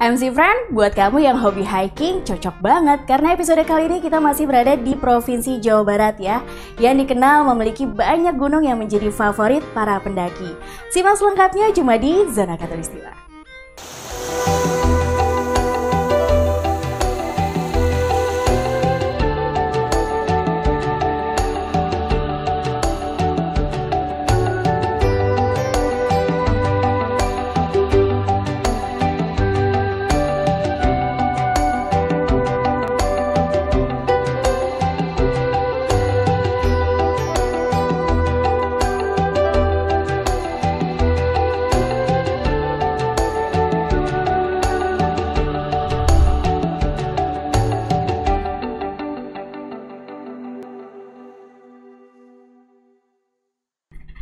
MC Friend, buat kamu yang hobi hiking cocok banget karena episode kali ini kita masih berada di Provinsi Jawa Barat ya, yang dikenal memiliki banyak gunung yang menjadi favorit para pendaki. Simak selengkapnya cuma di Zona Khatulistiwa.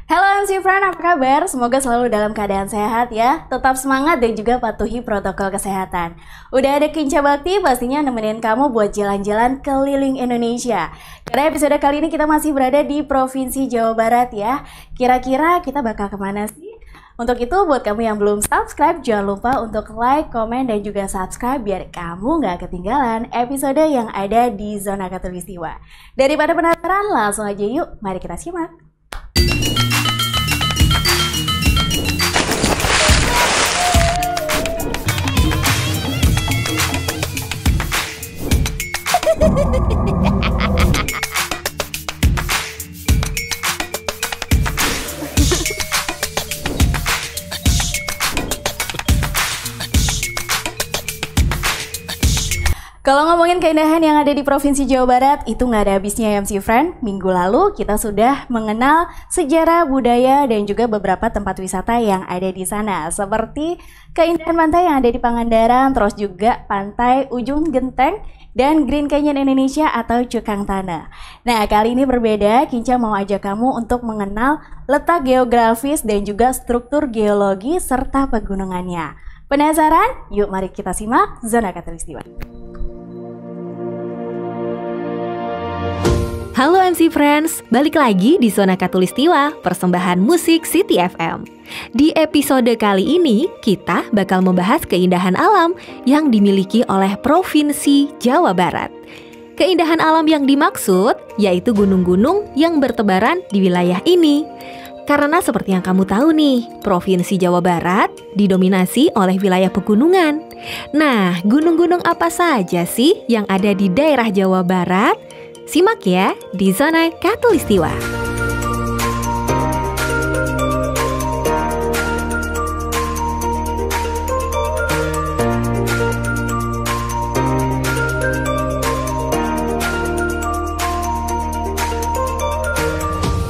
Halo MC Friend, apa kabar? Semoga selalu dalam keadaan sehat ya. Tetap semangat dan juga patuhi protokol kesehatan. Udah ada Kinca Bakti pastinya nemenin kamu buat jalan-jalan keliling Indonesia. Karena episode kali ini kita masih berada di Provinsi Jawa Barat ya. Kira-kira kita bakal kemana sih? Untuk itu buat kamu yang belum subscribe, jangan lupa untuk like, komen, dan juga subscribe biar kamu nggak ketinggalan episode yang ada di Zona Khatulistiwa. Daripada penasaran, langsung aja yuk, mari kita simak. Kalau ngomongin keindahan yang ada di Provinsi Jawa Barat, itu nggak ada habisnya ya MC Friend. Minggu lalu kita sudah mengenal sejarah, budaya, dan juga beberapa tempat wisata yang ada di sana. Seperti keindahan pantai yang ada di Pangandaran, terus juga pantai Ujung Genteng, dan Green Canyon Indonesia atau Cukang Tanah. Nah, kali ini berbeda, Kinca mau ajak kamu untuk mengenal letak geografis dan juga struktur geologi serta pegunungannya. Penasaran? Yuk mari kita simak Zona Khatulistiwa. Halo MC Friends, balik lagi di Zona Khatulistiwa, persembahan musik City FM. Di episode kali ini, kita bakal membahas keindahan alam yang dimiliki oleh Provinsi Jawa Barat. Keindahan alam yang dimaksud yaitu gunung-gunung yang bertebaran di wilayah ini. Karena seperti yang kamu tahu nih, Provinsi Jawa Barat didominasi oleh wilayah pegunungan. Nah, gunung-gunung apa saja sih yang ada di daerah Jawa Barat? Simak ya di Zona Khatulistiwa.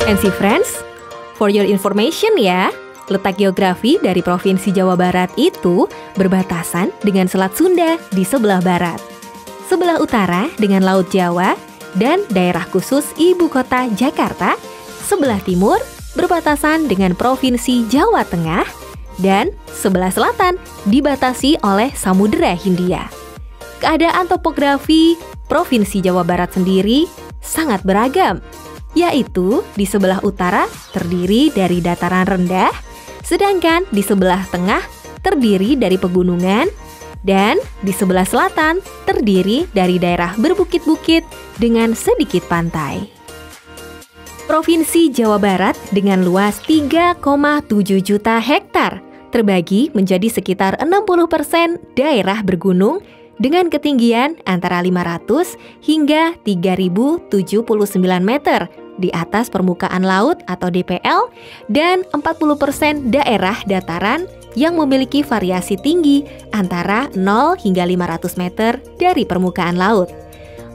MC Friends, for your information ya, letak geografi dari Provinsi Jawa Barat itu berbatasan dengan Selat Sunda di sebelah barat, sebelah utara dengan Laut Jawa, dan daerah khusus Ibu Kota Jakarta, sebelah timur berbatasan dengan Provinsi Jawa Tengah, dan sebelah selatan dibatasi oleh Samudera Hindia. Keadaan topografi Provinsi Jawa Barat sendiri sangat beragam, yaitu di sebelah utara terdiri dari dataran rendah, sedangkan di sebelah tengah terdiri dari pegunungan, dan di sebelah selatan terdiri dari daerah berbukit-bukit dengan sedikit pantai. Provinsi Jawa Barat dengan luas 3,7 juta hektar terbagi menjadi sekitar 60% daerah bergunung dengan ketinggian antara 500 hingga 3079 meter di atas permukaan laut atau DPL, dan 40% daerah dataran yang memiliki variasi tinggi antara 0 hingga 500 meter dari permukaan laut.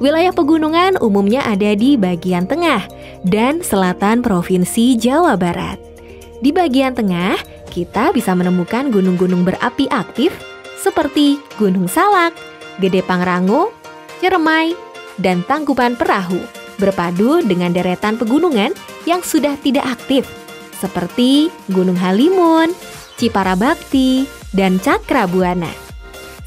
Wilayah pegunungan umumnya ada di bagian tengah dan selatan Provinsi Jawa Barat. Di bagian tengah, kita bisa menemukan gunung-gunung berapi aktif seperti Gunung Salak, Gede Pangrango, Ciremai, dan Tangkuban Perahu, berpadu dengan deretan pegunungan yang sudah tidak aktif seperti Gunung Halimun, Ciparabakti, dan Cakrabuana.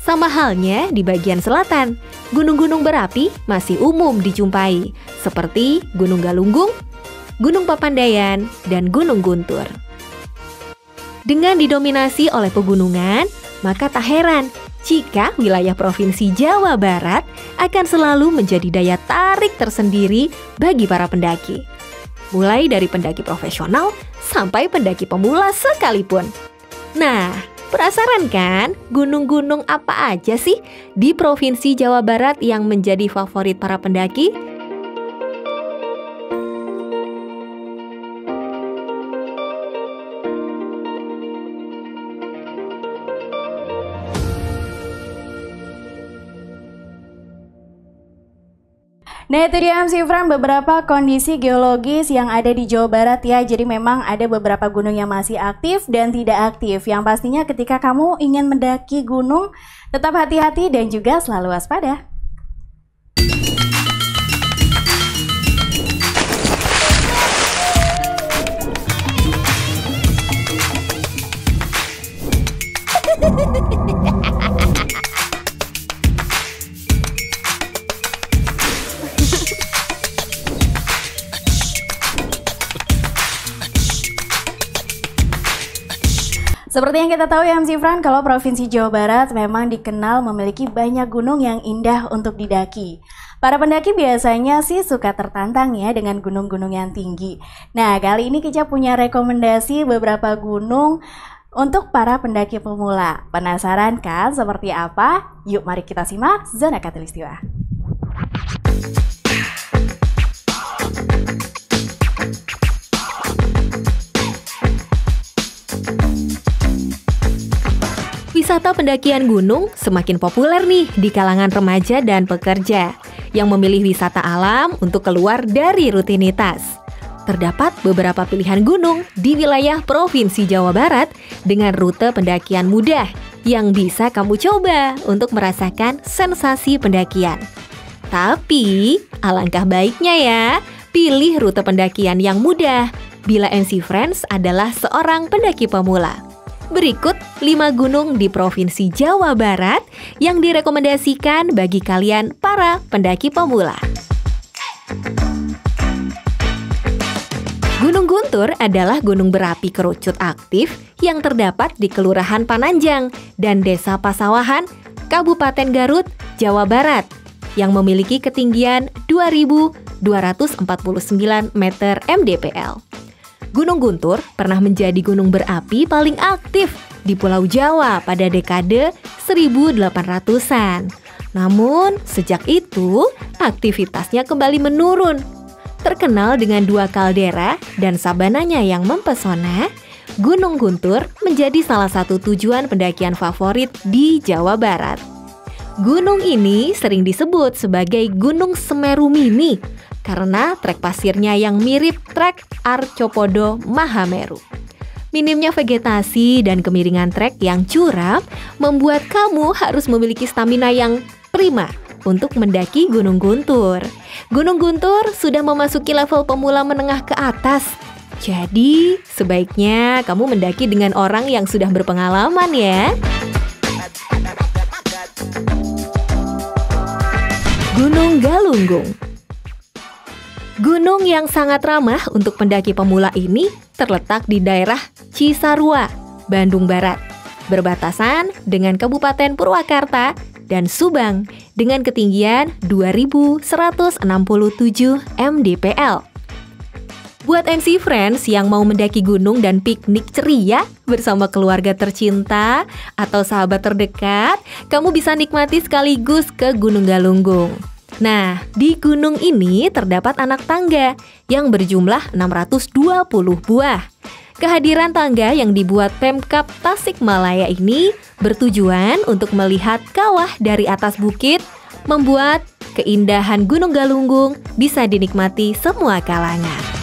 Sama halnya di bagian selatan, gunung-gunung berapi masih umum dijumpai, seperti Gunung Galunggung, Gunung Papandayan, dan Gunung Guntur. Dengan didominasi oleh pegunungan, maka tak heran jika wilayah Provinsi Jawa Barat akan selalu menjadi daya tarik tersendiri bagi para pendaki. Mulai dari pendaki profesional sampai pendaki pemula sekalipun. Nah, penasaran kan gunung-gunung apa aja sih di Provinsi Jawa Barat yang menjadi favorit para pendaki? Nah itu dia MC Fran, beberapa kondisi geologis yang ada di Jawa Barat ya. Jadi memang ada beberapa gunung yang masih aktif dan tidak aktif. Yang pastinya ketika kamu ingin mendaki gunung, tetap hati-hati dan juga selalu waspada. Seperti yang kita tahu ya MC Fran, kalau Provinsi Jawa Barat memang dikenal memiliki banyak gunung yang indah untuk didaki. Para pendaki biasanya sih suka tertantang ya dengan gunung-gunung yang tinggi. Nah kali ini Kica punya rekomendasi beberapa gunung untuk para pendaki pemula. Penasaran kan seperti apa? Yuk mari kita simak Zona Khatulistiwa. Wisata pendakian gunung semakin populer nih di kalangan remaja dan pekerja yang memilih wisata alam untuk keluar dari rutinitas. Terdapat beberapa pilihan gunung di wilayah Provinsi Jawa Barat dengan rute pendakian mudah yang bisa kamu coba untuk merasakan sensasi pendakian. Tapi, alangkah baiknya ya, pilih rute pendakian yang mudah bila MC Friends adalah seorang pendaki pemula. Berikut 5 gunung di Provinsi Jawa Barat yang direkomendasikan bagi kalian para pendaki pemula. Gunung Guntur adalah gunung berapi kerucut aktif yang terdapat di Kelurahan Pananjang dan Desa Pasawahan, Kabupaten Garut, Jawa Barat, yang memiliki ketinggian 2.249 meter mdpl. Gunung Guntur pernah menjadi gunung berapi paling aktif di Pulau Jawa pada dekade 1800-an. Namun, sejak itu, aktivitasnya kembali menurun. Terkenal dengan 2 kaldera dan sabananya yang mempesona, Gunung Guntur menjadi salah satu tujuan pendakian favorit di Jawa Barat. Gunung ini sering disebut sebagai Gunung Semeru Mini karena trek pasirnya yang mirip trek Arcopodo Mahameru. Minimnya vegetasi dan kemiringan trek yang curam membuat kamu harus memiliki stamina yang prima untuk mendaki Gunung Guntur. Gunung Guntur sudah memasuki level pemula menengah ke atas. Jadi, sebaiknya kamu mendaki dengan orang yang sudah berpengalaman ya. Gunung Galunggung. Gunung yang sangat ramah untuk pendaki pemula ini terletak di daerah Cisarua, Bandung Barat, berbatasan dengan Kabupaten Purwakarta dan Subang dengan ketinggian 2.167 mdpl. Buat MC Friends yang mau mendaki gunung dan piknik ceria bersama keluarga tercinta atau sahabat terdekat, kamu bisa nikmati sekaligus ke Gunung Galunggung. Nah, di gunung ini terdapat anak tangga yang berjumlah 620 buah. Kehadiran tangga yang dibuat Pemkab Tasikmalaya ini bertujuan untuk melihat kawah dari atas bukit, membuat keindahan Gunung Galunggung bisa dinikmati semua kalangan.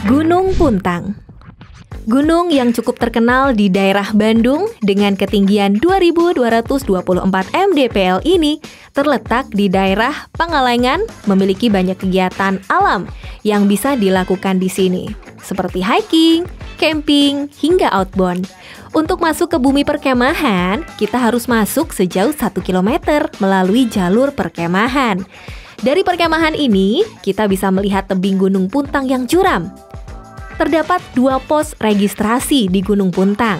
Gunung Puntang. Gunung yang cukup terkenal di daerah Bandung dengan ketinggian 2.224 mdpl ini terletak di daerah Pangalengan, memiliki banyak kegiatan alam yang bisa dilakukan di sini, seperti hiking, camping, hingga outbound. Untuk masuk ke bumi perkemahan, kita harus masuk sejauh 1 km melalui jalur perkemahan. Dari perkemahan ini, kita bisa melihat tebing Gunung Puntang yang curam. Terdapat 2 pos registrasi di Gunung Puntang.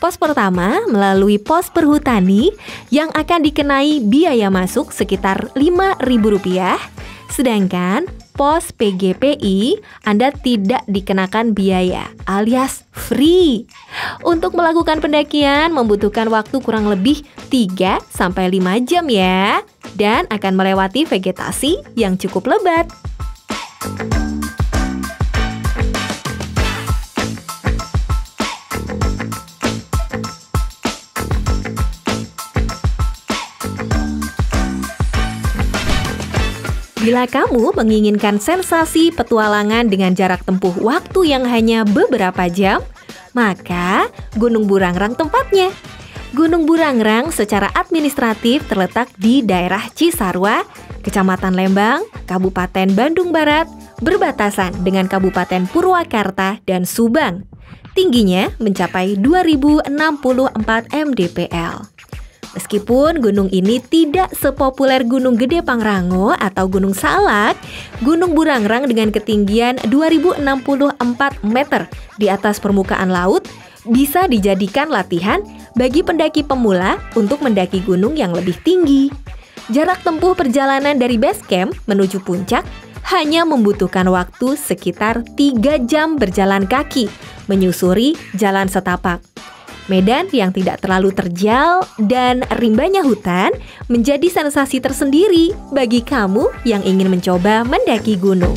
Pos pertama melalui pos perhutani yang akan dikenai biaya masuk sekitar Rp5.000, sedangkan pos PGPI Anda tidak dikenakan biaya alias free. Untuk melakukan pendakian membutuhkan waktu kurang lebih 3-5 jam ya, dan akan melewati vegetasi yang cukup lebat. Bila kamu menginginkan sensasi petualangan dengan jarak tempuh waktu yang hanya beberapa jam, maka Gunung Burangrang tempatnya. Gunung Burangrang secara administratif terletak di daerah Cisarua, Kecamatan Lembang, Kabupaten Bandung Barat, berbatasan dengan Kabupaten Purwakarta dan Subang. Tingginya mencapai 2064 mdpl. Meskipun gunung ini tidak sepopuler Gunung Gede Pangrango atau Gunung Salak, Gunung Burangrang dengan ketinggian 2064 meter di atas permukaan laut bisa dijadikan latihan bagi pendaki pemula untuk mendaki gunung yang lebih tinggi. Jarak tempuh perjalanan dari base camp menuju puncak hanya membutuhkan waktu sekitar 3 jam berjalan kaki, menyusuri jalan setapak. Medan yang tidak terlalu terjal dan rimbanya hutan menjadi sensasi tersendiri bagi kamu yang ingin mencoba mendaki gunung.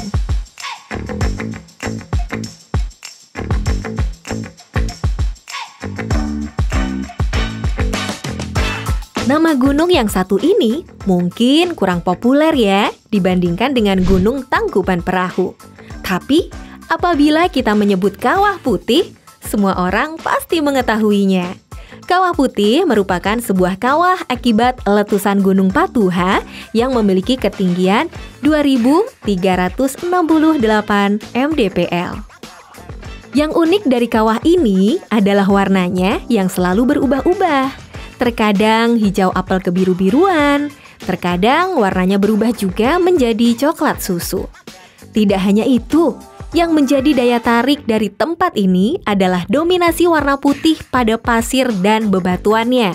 Nama gunung yang satu ini mungkin kurang populer ya dibandingkan dengan Gunung Tangkuban Perahu. Tapi apabila kita menyebut Kawah Putih, semua orang pasti mengetahuinya. Kawah Putih merupakan sebuah kawah akibat letusan Gunung Patuha yang memiliki ketinggian 2.368 mdpl. Yang unik dari kawah ini adalah warnanya yang selalu berubah-ubah. Terkadang hijau apel kebiru-biruan, terkadang warnanya berubah juga menjadi coklat susu. Tidak hanya itu, yang menjadi daya tarik dari tempat ini adalah dominasi warna putih pada pasir dan bebatuannya.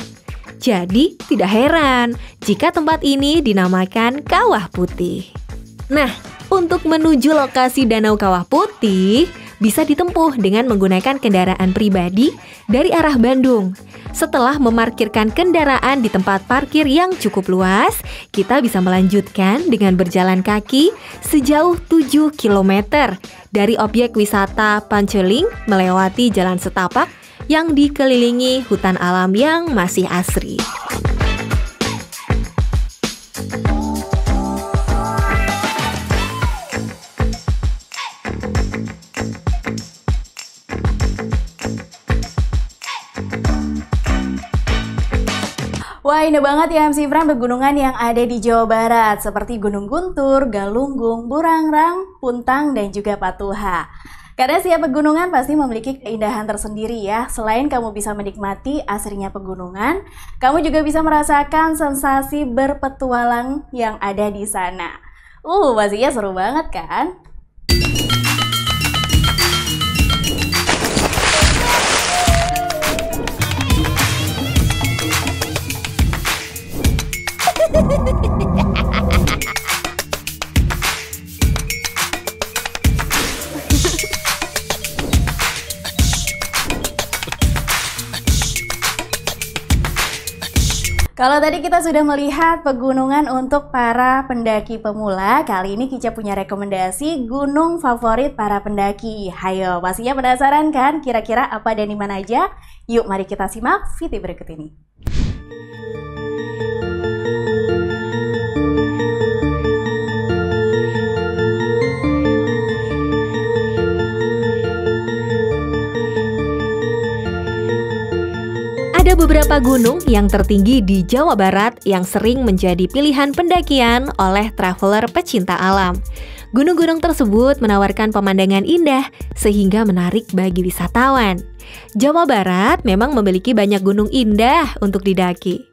Jadi, tidak heran jika tempat ini dinamakan Kawah Putih. Nah, untuk menuju lokasi Danau Kawah Putih bisa ditempuh dengan menggunakan kendaraan pribadi dari arah Bandung. Setelah memarkirkan kendaraan di tempat parkir yang cukup luas, kita bisa melanjutkan dengan berjalan kaki sejauh 7 km dari objek wisata Panceling melewati jalan setapak yang dikelilingi hutan alam yang masih asri. Wah, indah banget ya MC Fran pegunungan yang ada di Jawa Barat seperti Gunung Guntur, Galunggung, Burangrang, Puntang, dan juga Patuha. Karena setiap pegunungan pasti memiliki keindahan tersendiri ya. Selain kamu bisa menikmati asrinya pegunungan, kamu juga bisa merasakan sensasi berpetualang yang ada di sana. Pastinya seru banget kan? Kalau tadi kita sudah melihat pegunungan untuk para pendaki pemula, kali ini Kica punya rekomendasi gunung favorit para pendaki. Hayo, pastinya penasaran kan kira-kira apa dan di mana aja? Yuk mari kita simak video berikut ini. Ada beberapa gunung yang tertinggi di Jawa Barat yang sering menjadi pilihan pendakian oleh traveler pecinta alam. Gunung-gunung tersebut menawarkan pemandangan indah sehingga menarik bagi wisatawan. Jawa Barat memang memiliki banyak gunung indah untuk didaki.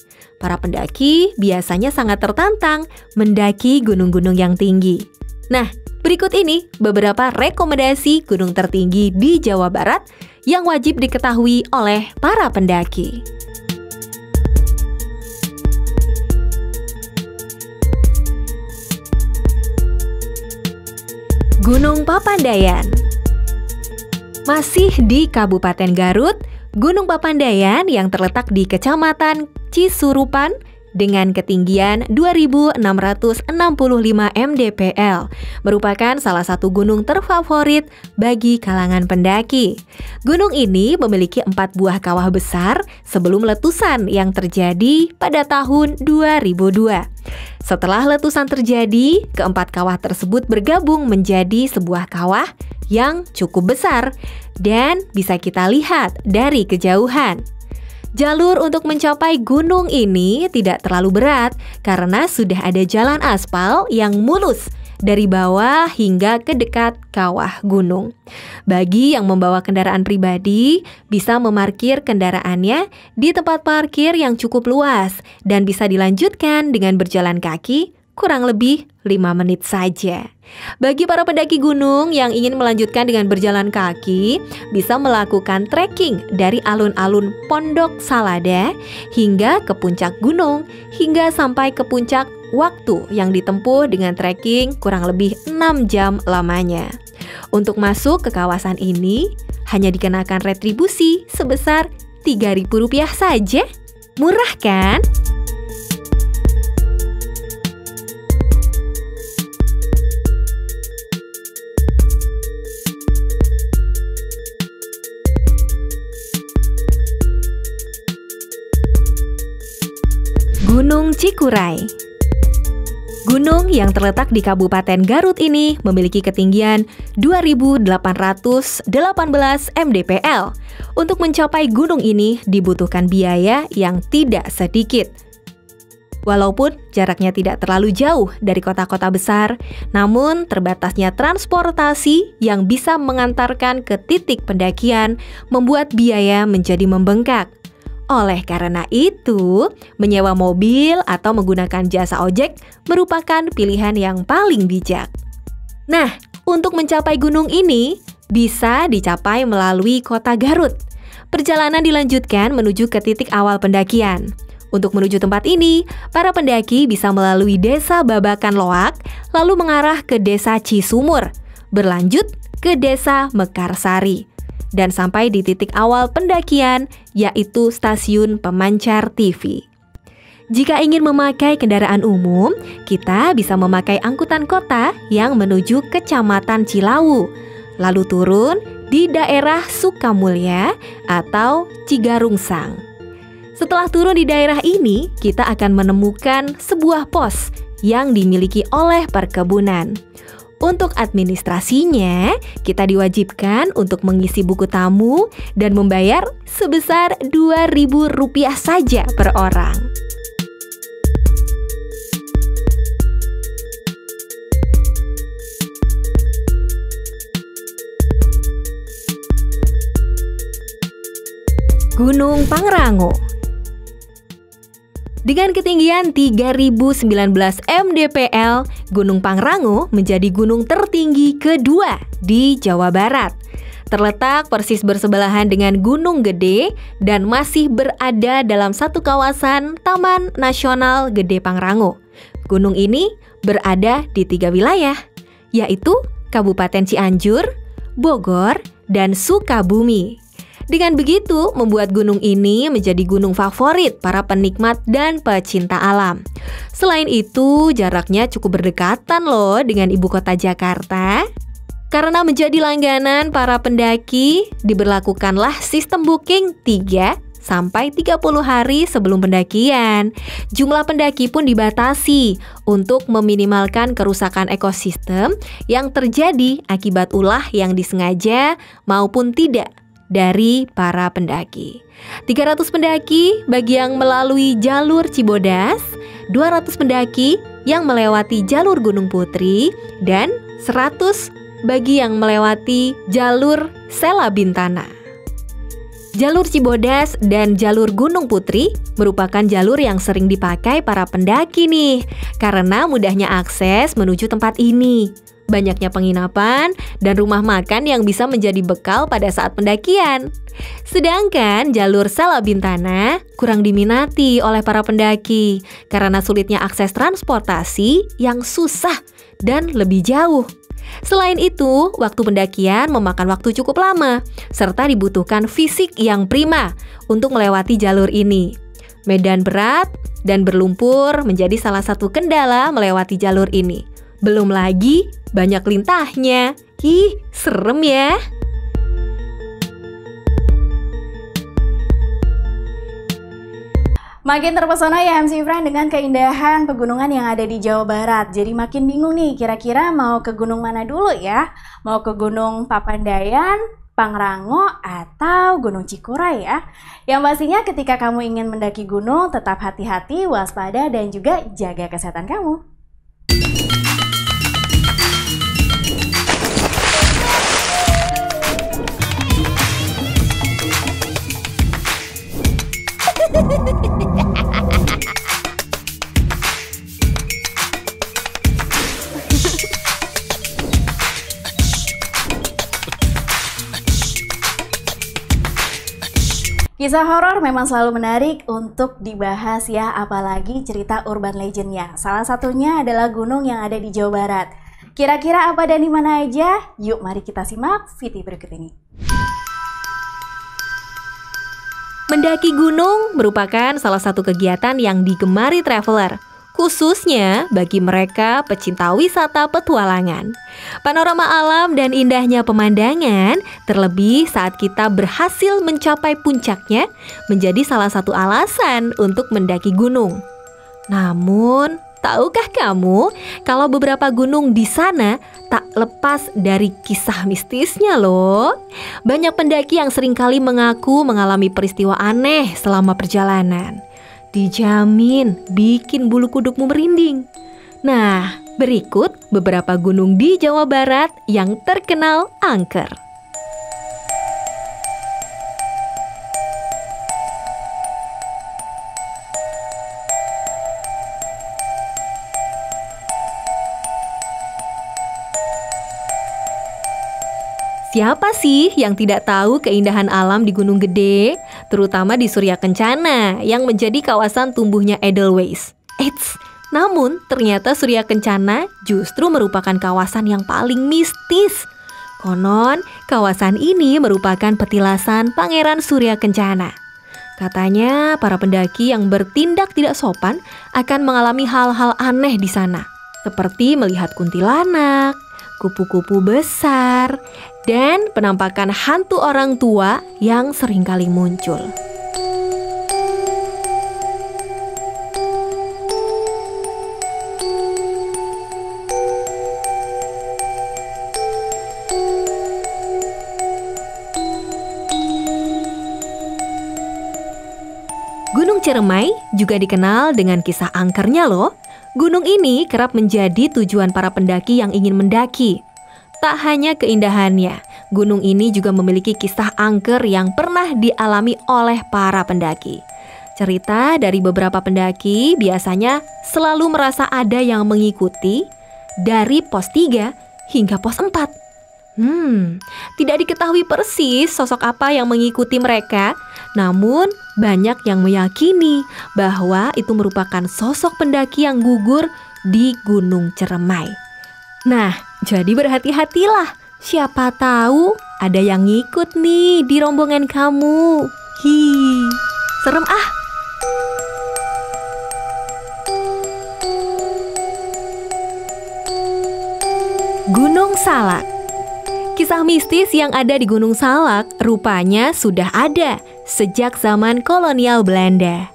para pendaki biasanya sangat tertantang mendaki gunung-gunung yang tinggi. Nah, berikut ini beberapa rekomendasi gunung tertinggi di Jawa Barat yang wajib diketahui oleh para pendaki. Gunung Papandayan. Masih di Kabupaten Garut, Gunung Papandayan yang terletak di Kecamatan Cisurupan dengan ketinggian 2.665 mdpl merupakan salah satu gunung terfavorit bagi kalangan pendaki. Gunung ini memiliki 4 buah kawah besar sebelum letusan yang terjadi pada tahun 2002. Setelah letusan terjadi, keempat kawah tersebut bergabung menjadi sebuah kawah yang cukup besar dan bisa kita lihat dari kejauhan. Jalur untuk mencapai gunung ini tidak terlalu berat karena sudah ada jalan aspal yang mulus dari bawah hingga ke dekat kawah gunung. Bagi yang membawa kendaraan pribadi, bisa memarkir kendaraannya di tempat parkir yang cukup luas dan bisa dilanjutkan dengan berjalan kaki kurang lebih 5 menit saja. Bagi para pendaki gunung yang ingin melanjutkan dengan berjalan kaki, bisa melakukan trekking dari alun-alun Pondok Salada hingga ke puncak gunung, hingga sampai ke puncak. Waktu yang ditempuh dengan trekking kurang lebih 6 jam lamanya. Untuk masuk ke kawasan ini, hanya dikenakan retribusi sebesar Rp3.000 saja. Murah kan? Gunung Cikuray. Gunung yang terletak di Kabupaten Garut ini memiliki ketinggian 2.818 mdpl. Untuk mencapai gunung ini dibutuhkan biaya yang tidak sedikit. Walaupun jaraknya tidak terlalu jauh dari kota-kota besar, namun terbatasnya transportasi yang bisa mengantarkan ke titik pendakian membuat biaya menjadi membengkak. Oleh karena itu, menyewa mobil atau menggunakan jasa ojek merupakan pilihan yang paling bijak. Nah, untuk mencapai gunung ini bisa dicapai melalui kota Garut. Perjalanan dilanjutkan menuju ke titik awal pendakian. Untuk menuju tempat ini, para pendaki bisa melalui Desa Babakan Loak, lalu mengarah ke Desa Cisumur, berlanjut ke Desa Mekarsari, dan sampai di titik awal pendakian, yaitu Stasiun Pemancar TV. Jika ingin memakai kendaraan umum, kita bisa memakai angkutan kota yang menuju Kecamatan Cilawu, lalu turun di daerah Sukamulya atau Cigarungsang. Setelah turun di daerah ini, kita akan menemukan sebuah pos yang dimiliki oleh perkebunan. Untuk administrasinya, kita diwajibkan untuk mengisi buku tamu dan membayar sebesar Rp2.000 saja per orang. Gunung Pangrango. Dengan ketinggian 3.019 mdpl, Gunung Pangrango menjadi gunung tertinggi kedua di Jawa Barat. Terletak persis bersebelahan dengan Gunung Gede dan masih berada dalam satu kawasan Taman Nasional Gede Pangrango. Gunung ini berada di 3 wilayah, yaitu Kabupaten Cianjur, Bogor, dan Sukabumi. Dengan begitu, membuat gunung ini menjadi gunung favorit para penikmat dan pecinta alam. Selain itu, jaraknya cukup berdekatan loh dengan ibu kota Jakarta. Karena menjadi langganan para pendaki, diberlakukanlah sistem booking 3 sampai 30 hari sebelum pendakian. Jumlah pendaki pun dibatasi untuk meminimalkan kerusakan ekosistem yang terjadi akibat ulah yang disengaja maupun tidak dari para pendaki. 300 pendaki bagi yang melalui jalur Cibodas, 200 pendaki yang melewati jalur Gunung Putri, dan 100 bagi yang melewati jalur Sela Bintana. Jalur Cibodas dan jalur Gunung Putri merupakan jalur yang sering dipakai para pendaki nih, karena mudahnya akses menuju tempat ini. Banyaknya penginapan dan rumah makan yang bisa menjadi bekal pada saat pendakian. Sedangkan jalur Salabintana kurang diminati oleh para pendaki karena sulitnya akses transportasi yang susah dan lebih jauh. Selain itu, waktu pendakian memakan waktu cukup lama, serta dibutuhkan fisik yang prima untuk melewati jalur ini. Medan berat dan berlumpur menjadi salah satu kendala melewati jalur ini. Belum lagi banyak lintahnya. Ih, serem ya. Makin terpesona ya MC Fran dengan keindahan pegunungan yang ada di Jawa Barat. Jadi makin bingung nih kira-kira mau ke gunung mana dulu ya? Mau ke Gunung Papandayan, Pangrango, atau Gunung Cikuray ya? Yang pastinya ketika kamu ingin mendaki gunung tetap hati-hati, waspada, dan juga jaga kesehatan kamu. Kisah horor memang selalu menarik untuk dibahas ya, apalagi cerita urban legendnya. Salah satunya adalah gunung yang ada di Jawa Barat. Kira-kira apa dan di mana aja? Yuk mari kita simak video berikut ini. Mendaki gunung merupakan salah satu kegiatan yang digemari traveler, khususnya bagi mereka pecinta wisata petualangan. Panorama alam dan indahnya pemandangan, terlebih saat kita berhasil mencapai puncaknya, menjadi salah satu alasan untuk mendaki gunung. Namun, tahukah kamu kalau beberapa gunung di sana tak lepas dari kisah mistisnya loh? Banyak pendaki yang seringkali mengaku mengalami peristiwa aneh selama perjalanan. Dijamin bikin bulu kudukmu merinding. Nah, berikut beberapa gunung di Jawa Barat yang terkenal angker. Siapa sih yang tidak tahu keindahan alam di Gunung Gede, terutama di Surya Kencana yang menjadi kawasan tumbuhnya Edelweiss? Eits, namun ternyata Surya Kencana justru merupakan kawasan yang paling mistis. Konon, kawasan ini merupakan petilasan Pangeran Surya Kencana. Katanya para pendaki yang bertindak tidak sopan akan mengalami hal-hal aneh di sana, seperti melihat kuntilanak, kupu-kupu besar, dan penampakan hantu orang tua yang seringkali muncul. Gunung Ciremai juga dikenal dengan kisah angkernya loh. Gunung ini kerap menjadi tujuan para pendaki yang ingin mendaki. Tak hanya keindahannya, gunung ini juga memiliki kisah angker yang pernah dialami oleh para pendaki. Cerita dari beberapa pendaki biasanya selalu merasa ada yang mengikuti dari pos 3 hingga pos 4. Tidak diketahui persis sosok apa yang mengikuti mereka, namun banyak yang meyakini bahwa itu merupakan sosok pendaki yang gugur di Gunung Ciremai. Nah, jadi berhati-hatilah, siapa tahu ada yang ngikut nih di rombongan kamu. Serem ah. Gunung Salak. Kisah mistis yang ada di Gunung Salak rupanya sudah ada sejak zaman kolonial Belanda.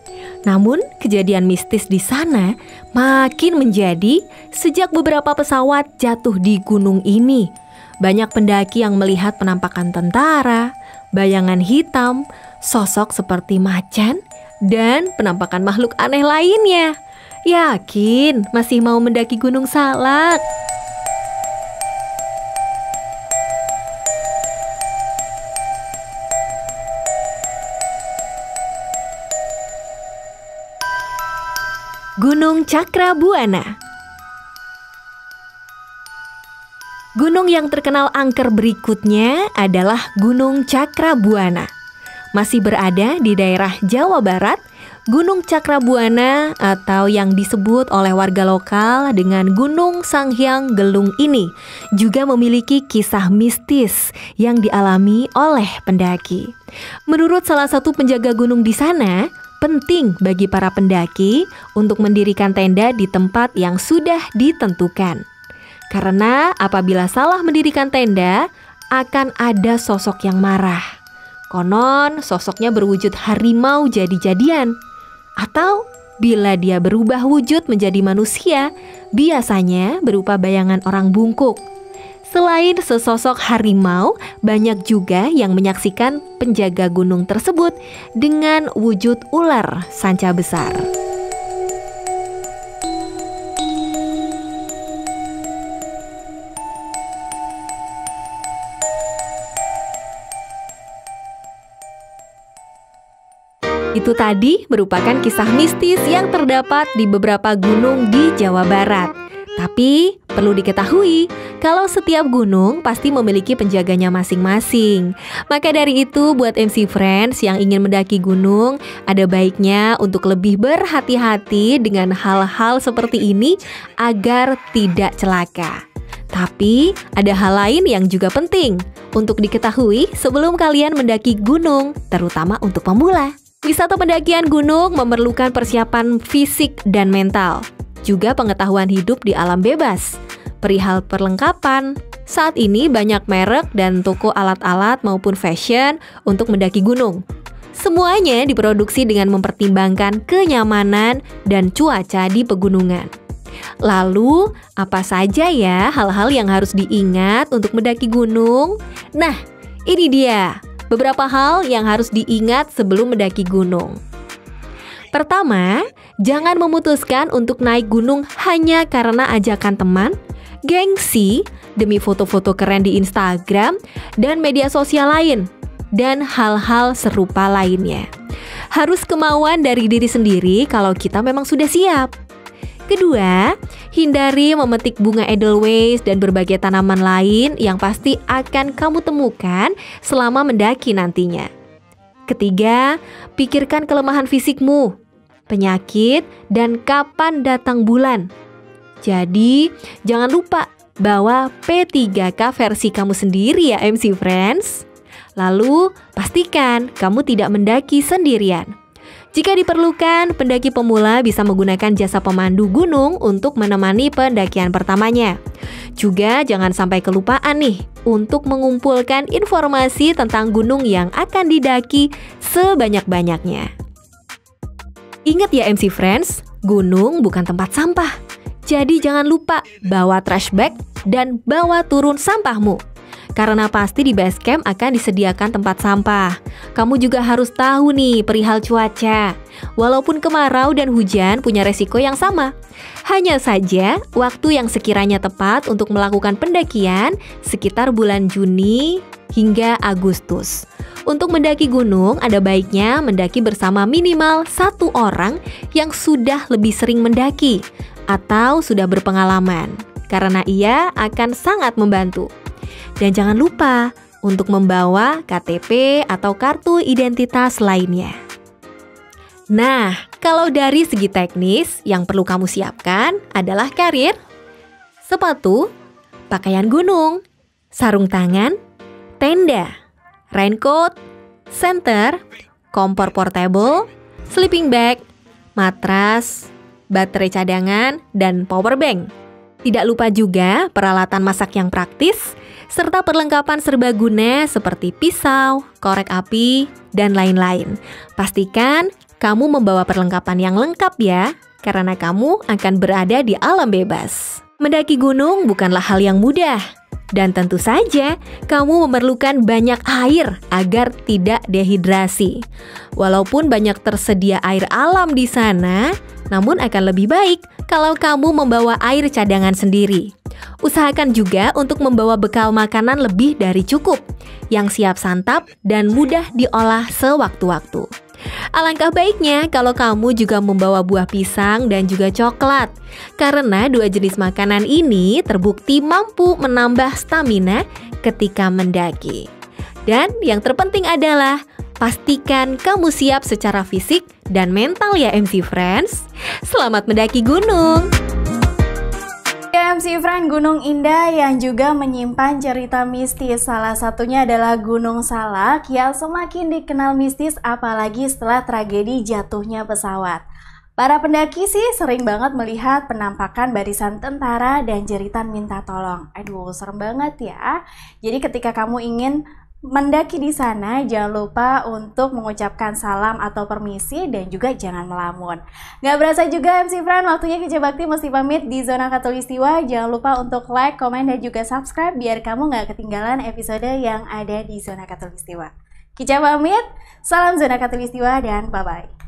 Namun, kejadian mistis di sana makin menjadi sejak beberapa pesawat jatuh di gunung ini. Banyak pendaki yang melihat penampakan tentara, bayangan hitam, sosok seperti macan, dan penampakan makhluk aneh lainnya. Yakin masih mau mendaki Gunung Salak? Gunung Cakrabuana. Gunung yang terkenal angker berikutnya adalah Gunung Cakrabuana. Masih berada di daerah Jawa Barat, Gunung Cakrabuana atau yang disebut oleh warga lokal dengan Gunung Sanghyang Gelung ini juga memiliki kisah mistis yang dialami oleh pendaki. Menurut salah satu penjaga gunung di sana, penting bagi para pendaki untuk mendirikan tenda di tempat yang sudah ditentukan. Karena apabila salah mendirikan tenda, akan ada sosok yang marah. Konon sosoknya berwujud harimau jadi-jadian. Atau bila dia berubah wujud menjadi manusia, biasanya berupa bayangan orang bungkuk. Selain sesosok harimau, banyak juga yang menyaksikan penjaga gunung tersebut dengan wujud ular sanca besar. Itu tadi merupakan kisah mistis yang terdapat di beberapa gunung di Jawa Barat. Tapi perlu diketahui kalau setiap gunung pasti memiliki penjaganya masing-masing. Maka dari itu buat MC Friends yang ingin mendaki gunung, ada baiknya untuk lebih berhati-hati dengan hal-hal seperti ini agar tidak celaka. Tapi ada hal lain yang juga penting untuk diketahui sebelum kalian mendaki gunung, terutama untuk pemula. Wisata pendakian gunung memerlukan persiapan fisik dan mental, juga pengetahuan hidup di alam bebas. Perihal perlengkapan, saat ini banyak merek dan toko alat-alat maupun fashion untuk mendaki gunung. Semuanya diproduksi dengan mempertimbangkan kenyamanan dan cuaca di pegunungan. Lalu, apa saja ya hal-hal yang harus diingat untuk mendaki gunung? Nah, ini dia beberapa hal yang harus diingat sebelum mendaki gunung. Pertama, jangan memutuskan untuk naik gunung hanya karena ajakan teman, gengsi, demi foto-foto keren di Instagram, dan media sosial lain, dan hal-hal serupa lainnya. Harus kemauan dari diri sendiri kalau kita memang sudah siap. Kedua, hindari memetik bunga edelweiss dan berbagai tanaman lain yang pasti akan kamu temukan selama mendaki nantinya. Ketiga, pikirkan kelemahan fisikmu, penyakit, dan kapan datang bulan. Jadi, jangan lupa bawa P3K versi kamu sendiri ya MC Friends. Lalu, pastikan kamu tidak mendaki sendirian. Jika diperlukan, pendaki pemula bisa menggunakan jasa pemandu gunung untuk menemani pendakian pertamanya. Juga jangan sampai kelupaan nih untuk mengumpulkan informasi tentang gunung yang akan didaki sebanyak-banyaknya. Ingat ya MC Friends, gunung bukan tempat sampah. Jadi jangan lupa bawa trash bag dan bawa turun sampahmu. Karena pasti di base camp akan disediakan tempat sampah. Kamu juga harus tahu nih perihal cuaca. Walaupun kemarau dan hujan punya resiko yang sama. Hanya saja waktu yang sekiranya tepat untuk melakukan pendakian sekitar bulan Juni hingga Agustus. Untuk mendaki gunung ada baiknya mendaki bersama minimal 1 orang yang sudah lebih sering mendaki atau sudah berpengalaman. Karena ia akan sangat membantu. Dan jangan lupa untuk membawa KTP atau kartu identitas lainnya. Nah, kalau dari segi teknis, yang perlu kamu siapkan adalah karir, sepatu, pakaian gunung, sarung tangan, tenda, raincoat, senter, kompor portable, sleeping bag, matras, baterai cadangan, dan power bank. Tidak lupa juga peralatan masak yang praktis, serta perlengkapan serbaguna seperti pisau, korek api, dan lain-lain. Pastikan kamu membawa perlengkapan yang lengkap ya, karena kamu akan berada di alam bebas. Mendaki gunung bukanlah hal yang mudah, dan tentu saja kamu memerlukan banyak air agar tidak dehidrasi. Walaupun banyak tersedia air alam di sana, namun akan lebih baik kalau kamu membawa air cadangan sendiri. Usahakan juga untuk membawa bekal makanan lebih dari cukup, yang siap santap dan mudah diolah sewaktu-waktu. Alangkah baiknya kalau kamu juga membawa buah pisang dan juga coklat, karena dua jenis makanan ini terbukti mampu menambah stamina ketika mendaki. Dan yang terpenting adalah pastikan kamu siap secara fisik dan mental ya MC Friends. Selamat mendaki gunung! MC Friend, gunung indah yang juga menyimpan cerita mistis. Salah satunya adalah Gunung Salak yang semakin dikenal mistis apalagi setelah tragedi jatuhnya pesawat. Para pendaki sih sering banget melihat penampakan barisan tentara dan jeritan minta tolong. Aduh, serem banget ya. Jadi ketika kamu ingin mendaki di sana, jangan lupa untuk mengucapkan salam atau permisi dan juga jangan melamun. Gak berasa juga MC Friend, waktunya Kece Bakti mesti pamit di Zona Khatulistiwa. Jangan lupa untuk like, komen, dan juga subscribe biar kamu gak ketinggalan episode yang ada di Zona Khatulistiwa. Kece pamit, salam Zona Khatulistiwa dan bye-bye.